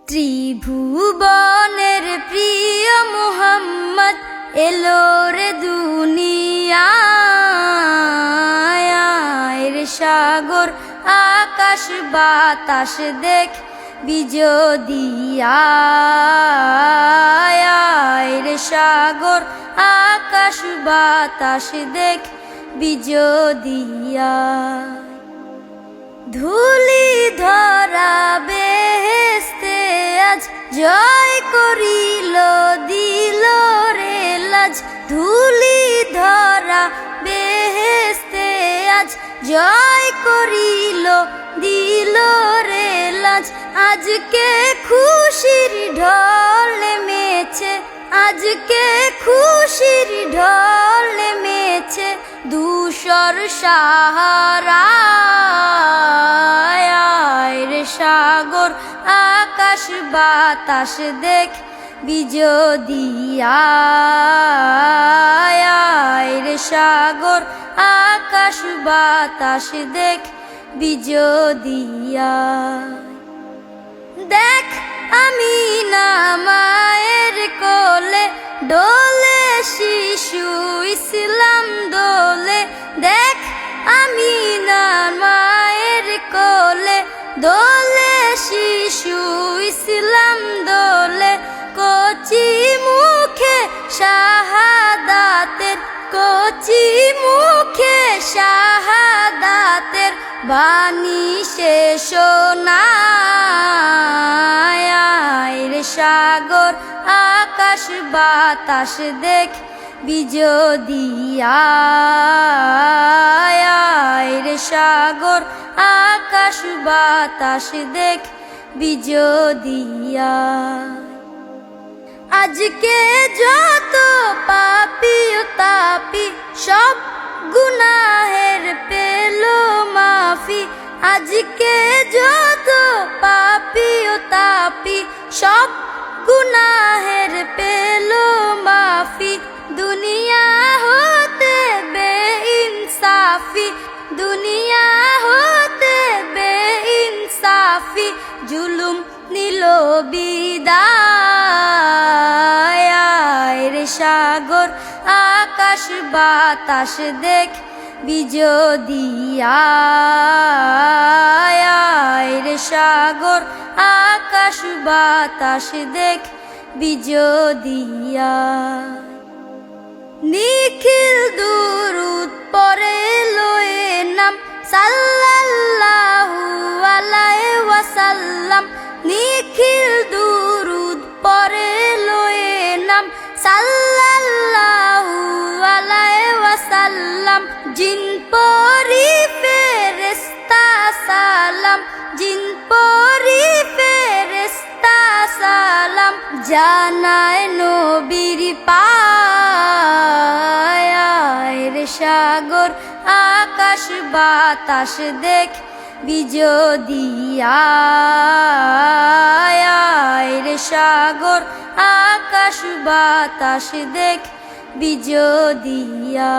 ত্রিভুবনের প্রিয় মুহাম্মদ এলো রে দুনিয়ায়। রে সাগর আকাশ বাতাস দেখ বিজোদিয়া। রে সাগর আকাশ বাতাস দেখ বিজোদিয়া। ধুলি ধরা বেহেশতে আজ জয় করিল দিল রে লাজ। ধুলি ধরা বেহেশতে আজ জয় করিল দিল রে লাজ। আজকে খুশির ঢল নেমেছে, আজকে খুশির ঢল নেমেছে ধূসর সাহারায়। রে সাগর আকাশ বাতাস দেখ বিজোদিয়া। রে সাগর আকাশ বাতাস দেখ বিজোদিয়া। দেখ আমিনা মায়ের কোলে ডোলে শিশু ইসলাম দোলে। দেখ আমিনা মায়ের কোলে দোলে শিশু ইসলাম দোলে। কচি মুখে শাহাদাতের, কচি মুখে শাহাদাতের বাণী সে শোনায়। রে সাগর আকাশ বাতাস দেখ বিজোদিয়া। রে সাগর আকাশ বাতাস দেখ বিজোদিয়া। আজকে যত পাপী ও তাপী সব গুনাহের পেল মাফি। আজকে যত পাপী ও তাপী সব গুনাহের পেল মাফি। দুনিয়া হতে বেইনসাফি, দুনিয়া হতে বেইনসাফি জুলুম নিল বিদায়। রে সাগর আকাশ বাতাস দেখ বিজোদিয়া। রে সাগর আকাশ বাতাস দেখ বিজোদিয়া। নিখিল দুরুদ পরে লয়ে নাম সাল্লাল্লাহু আলাইহি ওয়াসাল্লাম। নিখিল দুরুদ পরে লয়ে নাম সাল্লাল্লাহু আলাইহি ওয়াসাল্লাম। জিন পরি ফেরেশতা সালাম, জিন পরি ফেরেশতা সালাম জানায় নবীর পায়। রে সাগর আকাশ বাতাস দেখ বিজোদিয়া। রে সাগর আকাশ বাতাস দেখ বিজোদিয়া।